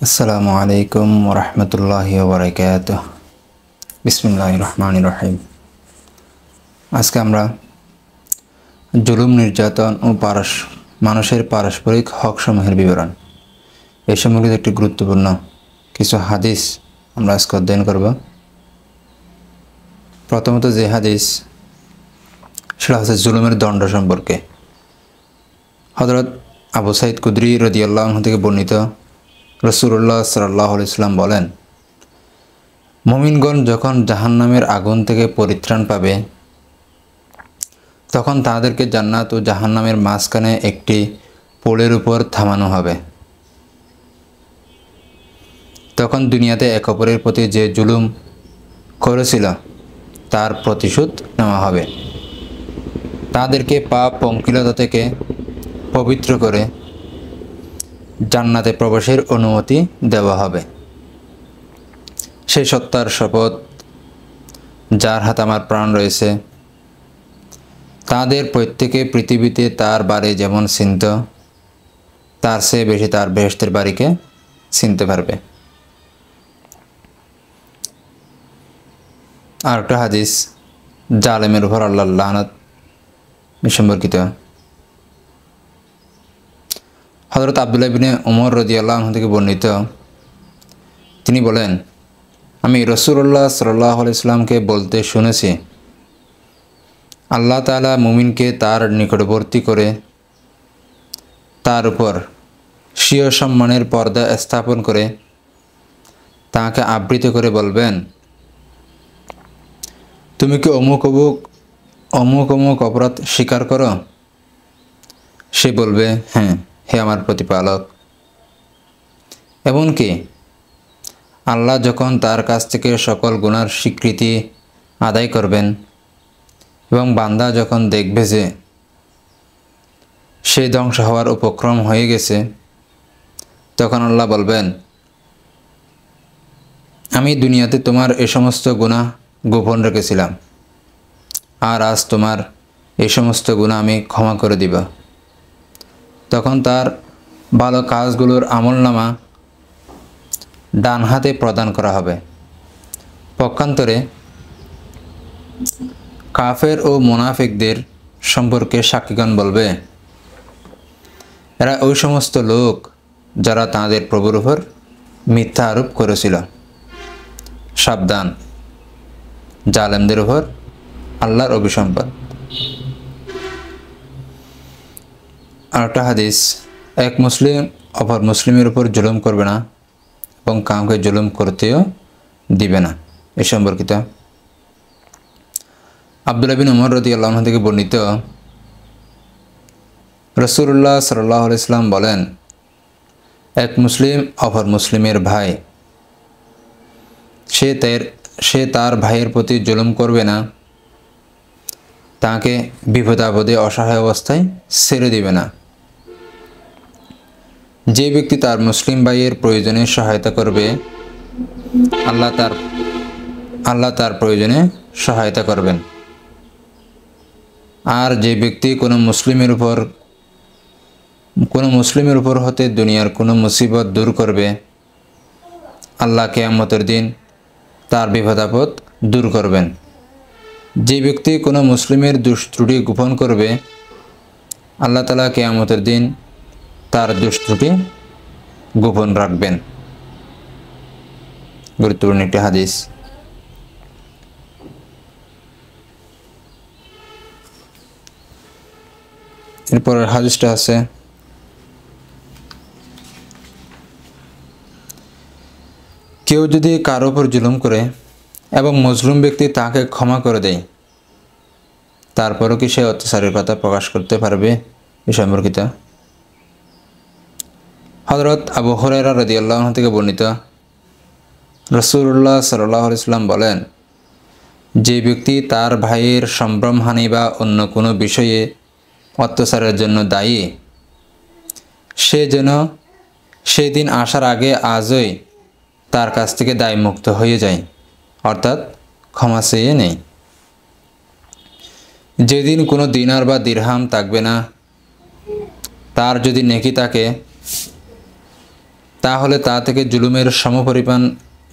আসসালামু আলাইকুম ওরহমতুল্লাহি ওবরাকাতুহ। বিসমিল্লাহির রহমানির রহিম। আজকে আমরা জুলুম, নির্যাতন ও মানুষের পারস্পরিক হকসমূহের বিবরণ এই সম্পর্কিত একটি গুরুত্বপূর্ণ কিছু হাদিস আমরা আজকে অধ্যয়ন করব। প্রথমত যে হাদিস সেটা হচ্ছে জুলুমের দণ্ড সম্পর্কে। হযরত আবু সাঈদ কুদরি রাদিয়াল্লাহু আনহু থেকে বর্ণিত, রাসূলুল্লাহ সাল্লাল্লাহু আলাইহি ওয়াসাল্লাম বলেন, মুমিনগণ যখন জাহান্নামের আগুন থেকে পরিত্রাণ পাবে তখন তাদেরকে জান্নাত ও জাহান্নামের মাঝখানে একটি পোলের উপর থামানো হবে। তখন দুনিয়াতে এক অপরের প্রতি যে জুলুম করেছিল তার প্রতিশোধ নেওয়া হবে। তাদেরকে পাপ পঙ্কিলতা থেকে পবিত্র করে জান্নাতে প্রবেশের অনুমতি দেওয়া হবে। সেই সত্তার শপথ যার হাতে আমার প্রাণ রয়েছে, তাদের প্রত্যেকে পৃথিবীতে তার বাড়ি যেমন চিনত তার চেয়ে বেশি তার বেহেশতের বাড়িকে চিনতে পারবে। আর একটা হাদিস জালেমের উপর আল্লাহর লানত সম্পর্কিত। হযরত আব্দুল্লাহ ইবনে উমর রাদিয়াল্লাহু আনহু থেকে বর্ণিত, তিনি বলেন, আমি রাসূলুল্লাহ সাল্লাল্লাহু আলাইহি ওয়াসাল্লামকে বলতে শুনেছি, আল্লাহ তাআলা মুমিনকে তার নিকটবর্তী করে তার উপর স্বীয় সম্মানের পর্দা স্থাপন করে তাকে আবৃত করে বলবেন, তুমি কি অমুক অমুক অপরাধ স্বীকার করো? সে বলবে, হ্যাঁ হে আমার প্রতিপালক। এমনকি আল্লাহ যখন তার কাছ থেকে সকল গুনার স্বীকৃতি আদায় করবেন এবং বান্দা যখন দেখবে যে সে ধ্বংস হওয়ার উপক্রম হয়ে গেছে, তখন আল্লাহ বলবেন, আমি দুনিয়াতে তোমার এ সমস্ত গুনাহ গোপন রেখেছিলাম, আর আজ তোমার এই সমস্ত গুনাহ আমি ক্ষমা করে দিব। তখন তার ভালো কাজগুলোর আমলনামা ডান হাতে প্রদান করা হবে। পক্ষান্তরে কাফের ও মুনাফিকদের সম্পর্কে সাক্ষীগণ বলবে, এরা ওই সমস্ত লোক যারা তাঁদের প্রভুর উপর মিথ্যা আরোপ করেছিল। সাবধান, জালেমদের উপর আল্লাহর অভিসম্পাদ। আরেকটা হাদিস, এক মুসলিম অপর মুসলিমের উপর জুলুম করবে না এবং কাউকে জুলুম করতেও দিবে না এ সম্পর্কিত। আব্দুল্লাহ বিন উমর রাদিয়াল্লাহু আনহু থেকে বর্ণিত, রাসূলুল্লাহ সাল্লাল্লাহু আলাইহি ওয়াসাল্লাম বলেন, এক মুসলিম অপর মুসলিমের ভাই, সে তার ভাইয়ের প্রতি জুলুম করবে না, তাকে বিপদাপদে অসহায় অবস্থায় ছেড়ে দিবে না। যে ব্যক্তি তার মুসলিম ভাইয়ের প্রয়োজনে সহায়তা করবে, আল্লাহ তার প্রয়োজনে সহায়তা করবেন। আর যে ব্যক্তি কোনো মুসলিমের উপর হতে দুনিয়ার কোনো মুসিবত দূর করবে, আল্লাহ কিয়ামতের দিন তার বিপদাপদ দূর করবেন। যে ব্যক্তি কোনো মুসলিমের দুষ্ত্রুটি গোপন করবে, আল্লাহ তাআলা কিয়ামতের দিন তার দুষ্ত্রুটি গোপন রাখবেন। গুরুত্বপূর্ণ একটি হাদিস। এরপরের হাদিসটা আছে, কেউ যদি কারো উপর জুলুম করে এবং মজলুম ব্যক্তি তাকে ক্ষমা করে দেয়, তারপরও কি সে অত্যাচারের কথা প্রকাশ করতে পারবে এ সম্পর্কিত। হযরত আবু হুরায়রা রাদিয়াল্লাহু আনহু থেকে বর্ণিত, রাসূলুল্লাহ সাল্লাল্লাহু আলাইহি ওয়াসাল্লাম বলেন, যে ব্যক্তি তার ভাইয়ের সম্ভ্রমহানি বা অন্য কোনো বিষয়ে অত্যাচারের জন্য দায়ী, সে যেন সেই দিন আসার আগে আজই তার কাছ থেকে দায়মুক্ত হয়ে যায়, অর্থাৎ ক্ষমা চেয়ে নেই। যেদিন কোনো দিনার বা দিরহাম থাকবে না, তার যদি নেকি থাকে তাহলে তা থেকে জুলুমের সমপরিমাণ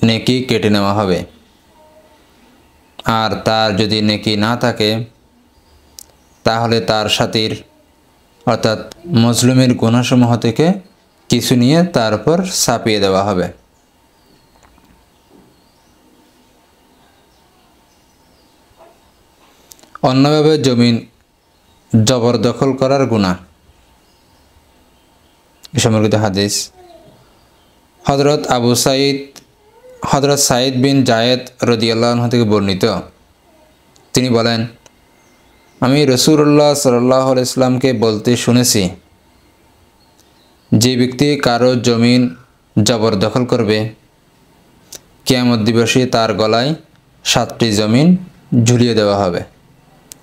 নেকি কেটে নেওয়া হবে। আর তার যদি নেকি না থাকে তাহলে তার সাথীর অর্থাৎ মজলুমের গুনাহসমূহ থেকে কিছু নিয়ে তার উপর চাপিয়ে দেওয়া হবে। অন্যভাবে জমিন জবরদখল করার গুনাহ। সম্পর্কিত হাদিস হযরত সাঈদ বিন জায়েদ রাদিয়াল্লাহু আনহু থেকে বর্ণিত, তিনি বলেন, আমি রাসূলুল্লাহ সাল্লাল্লাহু আলাইহি ওয়াসাল্লামকে বলতে শুনেছি, যে ব্যক্তি কারো জমিন জবরদখল করবে, কিয়ামত দিবসে তার গলায় 7টি জমিন ঝুলিয়ে দেওয়া হবে।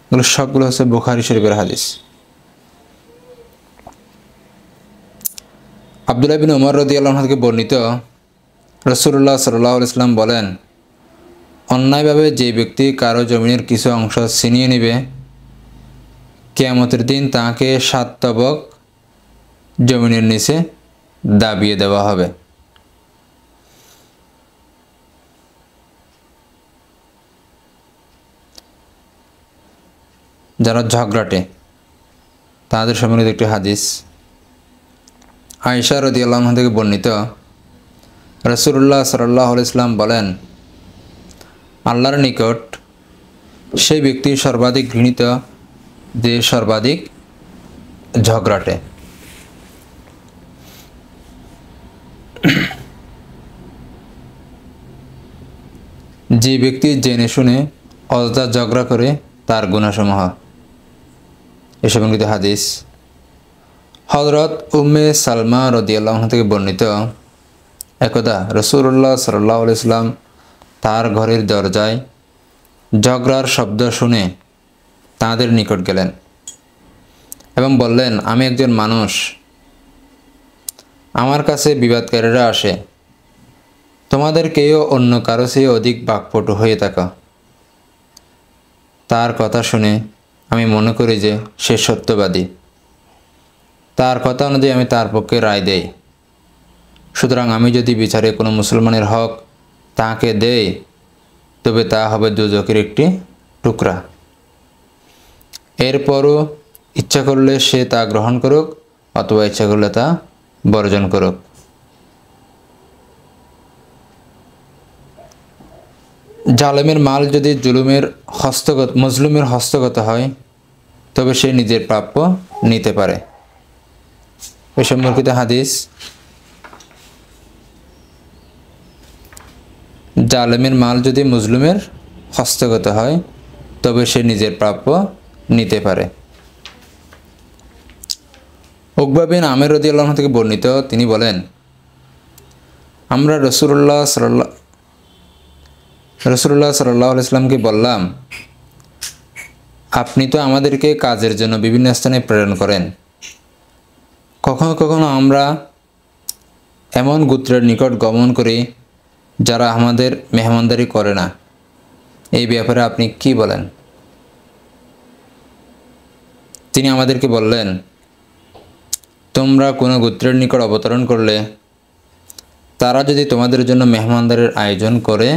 এগুলো সবগুলো হচ্ছে বুখারী শরীফের হাদিস। আব্দুল্লাহ বিন উমর রাদিয়াল্লাহু আনহু থেকে বর্ণিত, রাসূলুল্লাহ সাল্লাল্লাহু আলাইহি ওয়াসাল্লাম বলেন, অন্যায়ভাবে যে ব্যক্তি কারো জমিনের কিছু অংশ ছিনিয়ে নেবে, কিয়ামতের দিন তাকে 7 তবক জমিনের নিচে দাবিয়ে দেওয়া হবে। যারা ঝগড়াটে তাদের সম্পর্কিত একটি হাদিস। আয়েশা রাদিয়াল্লাহু আনহা থেকে বর্ণিত, রাসূলুল্লাহ সাল্লাল্লাহু আলাইহি ওয়াসাল্লাম বলেন, আল্লাহর নিকট সেই ব্যক্তি সর্বাধিক ঘৃণিত যে সর্বাধিক ঝগড়াটে। যে ব্যক্তি জেনে শুনে অযথা ঝগড়া করে তার গুনাহসমূহ। এ সম্পর্কিত হাদিস হযরত উম্মে সালমা রাদিয়াল্লাহু আনহা থেকে বর্ণিত, একদা রাসূলুল্লাহ সাল্লাল্লাহু আলাইহি ওয়াসাল্লাম তার ঘরের দরজায় ঝগড়ার শব্দ শুনে তাদের নিকট গেলেন এবং বললেন, আমি একজন মানুষ, আমার কাছে বিবাদকারীরা আসে, তোমাদের কেউ অন্য কারো চেয়ে অধিক বাকপটু হয়ে থাকা। তার কথা শুনে আমি মনে করি যে সে সত্যবাদী, তার কথা অনুযায়ী আমি তার পক্ষে রায় দেই। সুতরাং আমি যদি বিচারে কোনো মুসলমানের হক তাকে দেই, তবে তা হবে দোজখের একটি টুকরা। এরপরও ইচ্ছা করলে সে তা গ্রহণ করুক অথবা ইচ্ছা করলে তা বর্জন করুক। জালেমের মাল যদি মজলুমের হস্তগত হয়, তবে সে নিজের প্রাপ্য নিতে পারে। এ সম্পর্কিত হাদিস জালেমের মাল যদি মজলুমের হস্তগত হয়, তবে সে নিজের প্রাপ্য নিতে পারে। উকবা বিন আমির রাদিয়াল্লাহু আনহু থেকে বর্ণিত, তিনি বলেন, আমরা রাসূলুল্লাহ সাল্লাল্লাহু আলাইহি ওয়াসাল্লামকে বললাম, আপনি তো আমাদেরকে কাজের জন্য বিভিন্ন স্থানে প্রেরণ করেন। কখনো কখনো আমরা এমন গোত্রের নিকট গমন করি যারা আমাদের মেহমানদারি করে না। এই ব্যাপারে আপনি কি বলেন? তিনি আমাদেরকে বললেন, তোমরা কোনো গোত্রের নিকট অবতরণ করলে তারা যদি তোমাদের জন্য মেহমানদারির আয়োজন করে,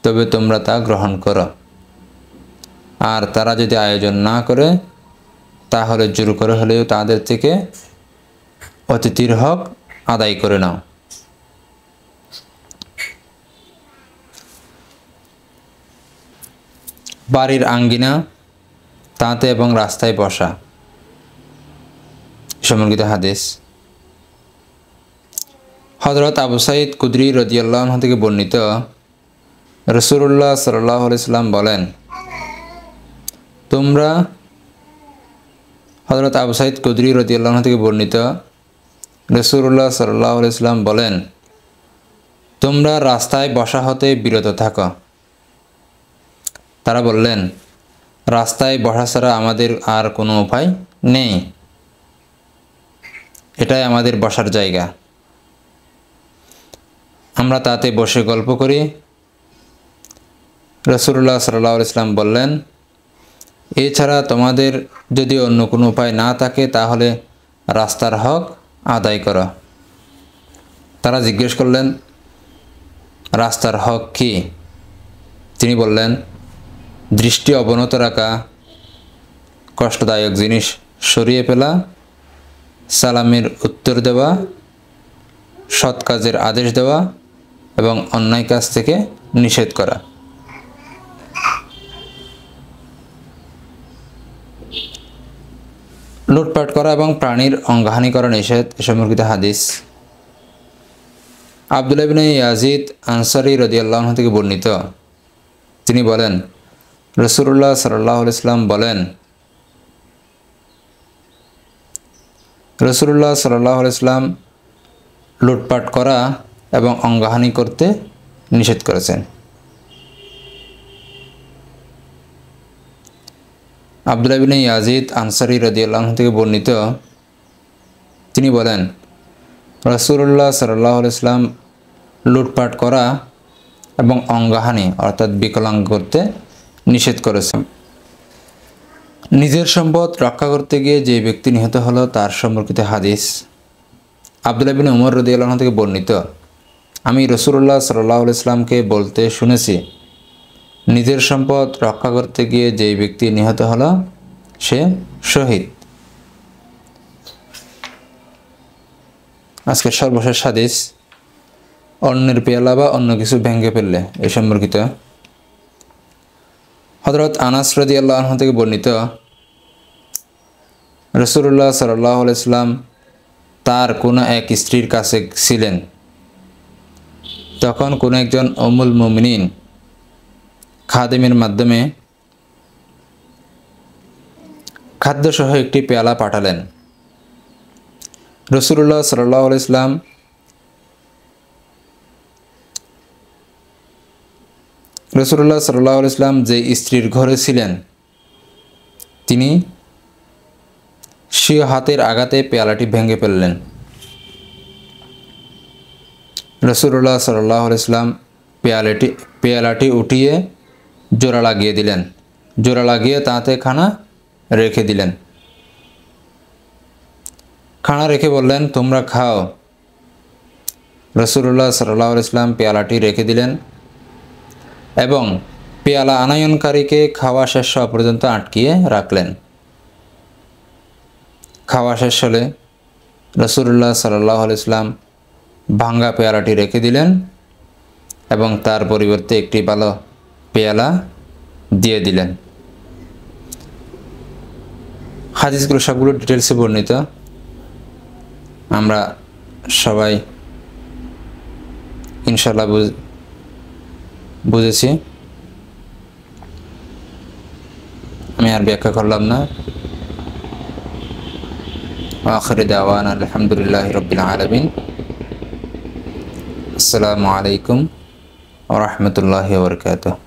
তবে তোমরা তা গ্রহণ করো। আর তারা যদি আয়োজন না করে, তাহলে জোর করে হলেও তাদের থেকে অতিথির হক আদায় করে নাও। বাড়ির আঙ্গিনা, তাঁতে এবং রাস্তায় বসা। সম্পর্কিত হাদিস হযরত আবু সাঈদ কুদরি রাদিয়াল্লাহু আনহু থেকে বর্ণিত, রাসূলুল্লাহ সাল্লাল্লাহু আলাইহি ওয়াসাল্লাম বলেন, হযরত আবু সাঈদ কুদরি রাদিয়াল্লাহু আনহু থেকে বর্ণিত, রাসূলুল্লাহ সাল্লাল্লাহু আলাইহি ওয়াসাল্লাম বলেন, তোমরা রাস্তায় বসা হতে বিরত থাকো। তারা বললেন, রাস্তায় বসা ছাড়া আমাদের আর কোনো উপায় নেই, এটাই আমাদের বসার জায়গা, আমরা তাতে বসে গল্প করি। রাসূলুল্লাহ সাল্লাল্লাহু আলাইহি ওয়াসাল্লাম বললেন, এছাড়া তোমাদের যদি অন্য কোনো উপায় না থাকে, তাহলে রাস্তার হক আদায় করো। তারা জিজ্ঞেস করলেন, রাস্তার হক কি? তিনি বললেন, দৃষ্টি অবনত রাখা, কষ্টদায়ক জিনিস সরিয়ে ফেলা, সালামের উত্তর দেওয়া, সৎ কাজের আদেশ দেওয়া এবং অন্যায় কাজ থেকে নিষেধ করা। লুটপাট করা এবং প্রাণীর অঙ্গহানি করা নিষেধ, এ সম্পর্কিত হাদিস। আব্দুল্লাহ ইবনে ইয়াজিদ আনসারী রাদিয়াল্লাহু আনহু থেকে বর্ণিত, তিনি বলেন, রাসূলুল্লাহ সাল্লাল্লাহু আলাইহি ওয়াসাল্লাম বলেন, রাসূলুল্লাহ সাল্লাল্লাহু আলাইহি ওয়াসাল্লাম লুটপাট করা এবং অঙ্গহানি করতে নিষেধ করেছেন। আব্দুল্লাহ ইবনে ইয়াজিদ আনসারী রাদিয়াল্লাহু আনহু থেকে বর্ণিত, তিনি বলেন, রাসূলুল্লাহ সাল্লাল্লাহু আলাইহি ওয়াসাল্লাম লুটপাট করা এবং অঙ্গহানি অর্থাৎ বিকলাঙ্গ করতে নিষেধ করেছেন। নিজের সম্পদ রক্ষা করতে গিয়ে যে ব্যক্তি নিহত হলো তার সম্পর্কিত হাদিস। আব্দুল্লাহ ইবনে উমর রাদিয়াল্লাহু আনহু থেকে বর্ণিত, আমি রাসূলুল্লাহ সাল্লাল্লাহু আলাইহি ওয়াসাল্লামকে বলতে শুনেছি, নিজের সম্পদ রক্ষা করতে গিয়ে যে ব্যক্তি নিহত হলো সে শহীদ। আজকের সর্বশেষ হাদিস, অন্যের পেয়ালা বা অন্য কিছু ভেঙে ফেললে এ সম্পর্কিত। হযরত আনাস রাদিয়াল্লাহু আনহু থেকে বর্ণিত, রাসূলুল্লাহ সাল্লাল্লাহু আলাইহি ওয়াসাল্লাম তার কোনো এক স্ত্রীর কাছে ছিলেন। তখন কোনো একজন উম্মুল মুমিনিন খাদেমের মাধ্যমে খাদ্যসহ একটি পেয়ালা পাঠালেন। রাসূলুল্লাহ সাল্লাল্লাহু আলাইহি ওয়াসাল্লাম যে স্ত্রীর ঘরে ছিলেন তিনি স্বীয় হাতের আঘাতে পেয়ালাটি ভেঙে ফেললেন। রাসূলুল্লাহ সাল্লাল্লাহু আলাইহি ওয়াসাল্লাম পেয়ালাটি উঠিয়ে জোড়া লাগিয়ে দিলেন। জোড়া লাগিয়ে তাতে খানা রেখে দিলেন। খানা রেখে বললেন, তোমরা খাও। রাসূলুল্লাহ সাল্লাল্লাহু আলাইহি ওয়াসাল্লাম পেয়ালাটি রেখে দিলেন এবং পেয়ালা আনয়নকারীকে খাওয়া শেষ হওয়া পর্যন্ত আটকিয়ে রাখলেন। খাওয়া শেষ হলে রাসূলুল্লাহ সাল্লাল্লাহু আলাইহি ওয়াসাল্লাম ভাঙ্গা পেয়ালাটি রেখে দিলেন এবং তার পরিবর্তে একটি ভালো পেয়ালা দিয়ে দিলেন। হাদিসগুলো সবগুলো ডিটেলসে বর্ণিত, আমরা সবাই ইনশাআল্লাহ বুঝেছি। আমি আর ব্যাখ্যা করলাম না। আখির দাওয়ানা আলহামদুলিল্লাহি রাব্বিল আলামিন। আসসালামু আলাইকুম ওয়া রাহমাতুল্লাহি ওয়া বারাকাতুহু।